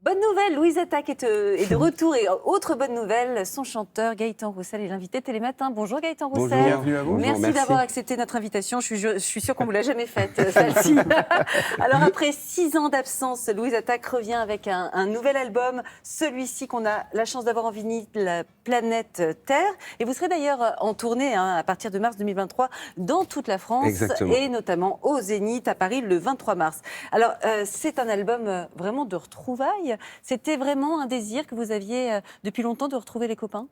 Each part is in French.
Bonne nouvelle, Louise Attaque est de retour. Et autre bonne nouvelle, son chanteur Gaëtan Roussel est l'invité Télématin. Bonjour Gaëtan Roussel. Bonjour. Bienvenue à vous. Merci d'avoir accepté notre invitation. Je suis sûre qu'on ne vous l'a jamais faite, celle-ci. Alors après 6 ans d'absence, Louise Attaque revient avec un nouvel album. Celui-ci qu'on a la chance d'avoir en vinyle, La Planète Terre. Et vous serez d'ailleurs en tournée à partir de mars 2023 dans toute la France. Exactement. Et notamment au Zénith à Paris le 23 mars. Alors c'est un album vraiment de retrouvailles. C'était vraiment un désir que vous aviez depuis longtemps de retrouver les copains ?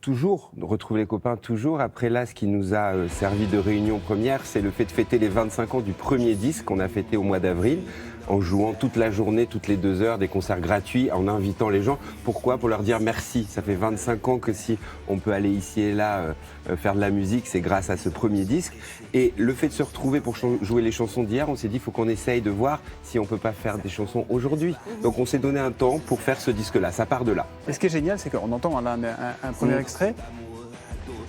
Toujours, retrouver les copains, toujours. Après là, ce qui nous a servi de réunion première, c'est le fait de fêter les 25 ans du premier disque qu'on a fêté au mois d'avril, en jouant toute la journée, toutes les 2 heures, des concerts gratuits, en invitant les gens. Pourquoi ? Pour leur dire merci. Ça fait 25 ans que si on peut aller ici et là faire de la musique, c'est grâce à ce premier disque. Et le fait de se retrouver pour jouer les chansons d'hier, on s'est dit, il faut qu'on essaye de voir si on peut pas faire des chansons aujourd'hui. Donc on s'est donné un temps pour faire ce disque-là. Ça part de là. Et ce qui est génial, c'est qu'on entend un premier extrait.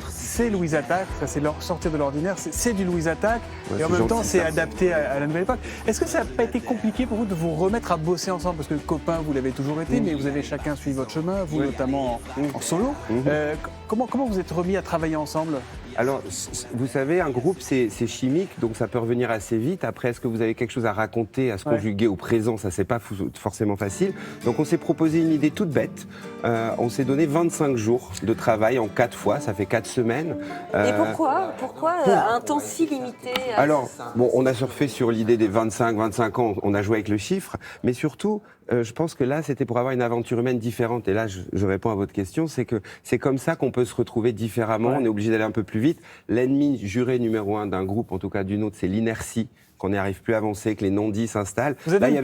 C'est Louise Attaque, c'est leur sortir de l'ordinaire, c'est du Louise Attaque, ouais, et en même temps c'est adapté à la nouvelle époque. Est-ce que ça n'a pas été compliqué pour vous de vous remettre à bosser ensemble? Parce que copains, vous l'avez toujours été, mais vous avez chacun suivi votre chemin, vous notamment en solo. Comment vous êtes remis à travailler ensemble? Alors, vous savez, un groupe, c'est chimique, donc ça peut revenir assez vite. Après, est-ce que vous avez quelque chose à raconter, à se conjuguer au présent? Ça, c'est pas forcément facile. Donc, on s'est proposé une idée toute bête. On s'est donné 25 jours de travail en 4 fois, ça fait 4 semaines. Et pourquoi un temps si limité? Alors, bon, on a surfé sur l'idée des 25 ans, on a joué avec le chiffre, mais surtout, je pense que là, c'était pour avoir une aventure humaine différente. Et là, je réponds à votre question, c'est que c'est comme ça qu'on peut se retrouver différemment. On est obligé d'aller un peu plus vite. L'ennemi juré numéro 1 d'un groupe, en tout cas d'une autre, c'est l'inertie, qu'on n'y arrive plus à avancer, que les non-dits s'installent. Vous avez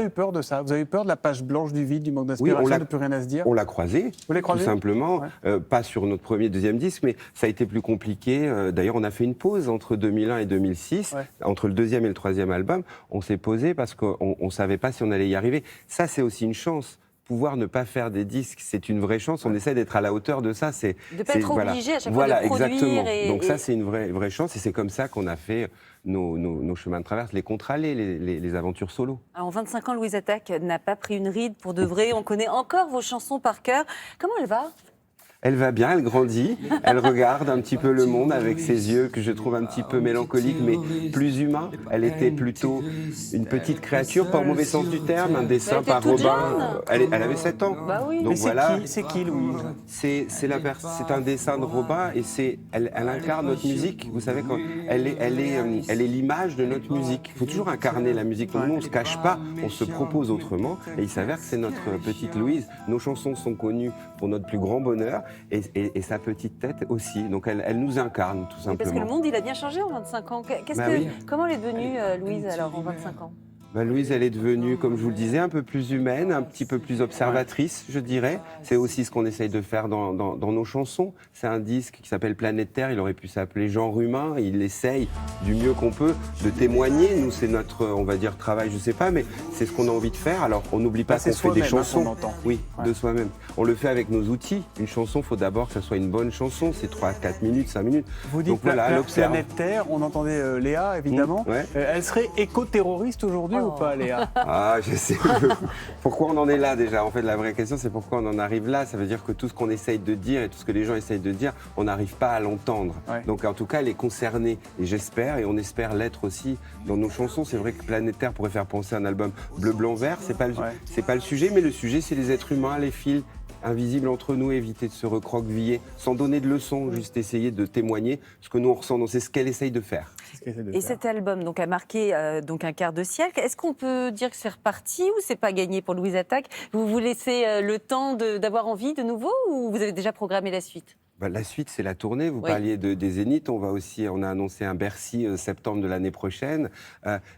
eu peur de ça? Vous avez eu peur de la page blanche du vide, du manque d'inspiration, de plus rien à se dire? On l'a croisé, tout simplement. Pas sur notre premier, deuxième disque, mais ça a été plus compliqué. D'ailleurs, on a fait une pause entre 2001 et 2006, entre le deuxième et le troisième album. On s'est posé parce qu'on ne savait pas si on allait y arriver. Ça, c'est aussi une chance. Pouvoir ne pas faire des disques, c'est une vraie chance. On essaie d'être à la hauteur de ça. De ne pas être obligé à chaque fois de produire. Exactement. Donc ça, c'est une vraie chance. Et c'est comme ça qu'on a fait nos chemins de traverse, les contre-allées, les aventures solo. En 25 ans, Louise Attaque n'a pas pris une ride pour de vrai. On connaît encore vos chansons par cœur. Comment elle va ? Elle va bien, elle grandit, elle regarde un petit peu le monde avec ses yeux que je trouve un petit peu mélancoliques mais plus humains. Elle était plutôt une petite créature, pas au mauvais sens du terme, un dessin par Robin. Elle avait 7 ans. Bah oui. Donc voilà. C'est qui Louise ? C'est un dessin de Robin et elle incarne notre musique. Vous savez, elle est l'image de notre musique. Il faut toujours incarner la musique. Nous, on ne se cache pas, on se propose autrement. Et il s'avère que c'est notre petite Louise. Nos chansons sont connues pour notre plus grand bonheur. Et sa petite tête aussi. Donc elle nous incarne, tout simplement. Parce que le monde, il a bien changé en 25 ans. Comment elle est devenue, Louise, alors, en 25 ans ? Louise, elle est devenue, comme je vous le disais, un peu plus humaine, un petit peu plus observatrice, je dirais. C'est aussi ce qu'on essaye de faire dans nos chansons. C'est un disque qui s'appelle Planète Terre, il aurait pu s'appeler Genre Humain. Il essaye du mieux qu'on peut de témoigner. Nous, c'est notre, on va dire, travail, je sais pas, mais c'est ce qu'on a envie de faire. Alors, on n'oublie pas qu'on fait des chansons. Oui, de soi-même. On le fait avec nos outils. Une chanson, il faut d'abord que ça soit une bonne chanson. C'est 3, 4 minutes, 5 minutes. Vous dites Planète Terre, on entendait Léa, évidemment. Elle serait éco-terroriste aujourd'hui ou pas, Léa? Ah, je sais. Pourquoi on en est là déjà? En fait, la vraie question, c'est pourquoi on en arrive là. Ça veut dire que tout ce qu'on essaye de dire et tout ce que les gens essayent de dire, on n'arrive pas à l'entendre. Donc, en tout cas, elle est concernée. Et j'espère, et on espère l'être aussi dans nos chansons. C'est vrai que Planète Terre pourrait faire penser à un album bleu, blanc, vert. C'est pas le sujet, mais le sujet, c'est les êtres humains, les fils invisibles entre nous, éviter de se recroqueviller, sans donner de leçons, juste essayer de témoigner ce que nous on ressent. Donc c'est ce qu'elle essaye de faire. Et cet album donc, a marqué donc un quart de siècle. Est-ce qu'on peut dire que c'est reparti ou c'est pas gagné pour Louise Attaque? Vous vous laissez le temps d'avoir envie de nouveau ou vous avez déjà programmé la suite? La suite, c'est la tournée. Vous parliez des Zéniths. On a annoncé un Bercy septembre de l'année prochaine.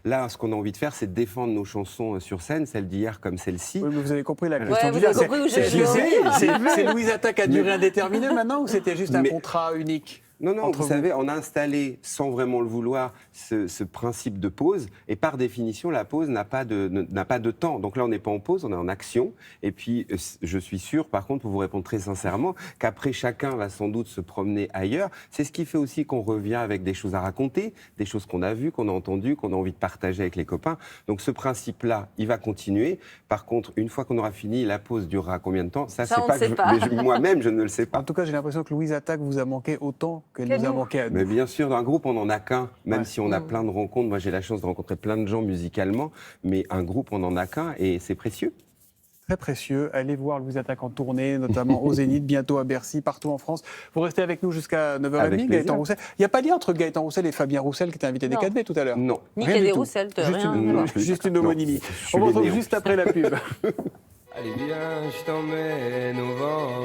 Là, ce qu'on a envie de faire, c'est de défendre nos chansons sur scène, celles d'hier comme celle-ci. Oui, mais vous avez compris la question. C'est Louise Attaque a duré indéterminé maintenant ou c'était juste un contrat unique? Non, entre vous savez, on a installé, sans vraiment le vouloir, ce principe de pause. Et par définition, la pause n'a pas de temps. Donc là, on n'est pas en pause, on est en action. Et puis, je suis sûr, par contre, pour vous répondre très sincèrement, qu'après, chacun va sans doute se promener ailleurs. C'est ce qui fait aussi qu'on revient avec des choses à raconter, des choses qu'on a vues, qu'on a entendues, qu'on a envie de partager avec les copains. Donc ce principe-là, il va continuer. Par contre, une fois qu'on aura fini, la pause durera combien de temps? Ça, Ça, on ne sait pas. Moi-même, je ne le sais pas. En tout cas, j'ai l'impression que Louise Attaque vous a manqué autant qu'elle nous a manqué à nous. Mais bien sûr, dans un groupe, on n'en a qu'un. Même Ouais. si on a plein de rencontres. Moi, j'ai la chance de rencontrer plein de gens musicalement. Mais un groupe, on n'en a qu'un et c'est précieux. Très précieux. Allez voir Louise Attaque en tournée, notamment au Zénith, bientôt à Bercy, partout en France. Vous restez avec nous jusqu'à 9h30, Avec Gaëtan plaisir. Roussel. Il n'y a pas de lien entre Gaëtan Roussel et Fabien Roussel qui était invité des Non. 4V tout à l'heure. Non. Ni Rien Cadet du tout. Roussel, Juste rien. une, Non. juste une homonyme. Je suis On les retrouve néons. juste après la pub. Allez viens, je t'emmène au vent.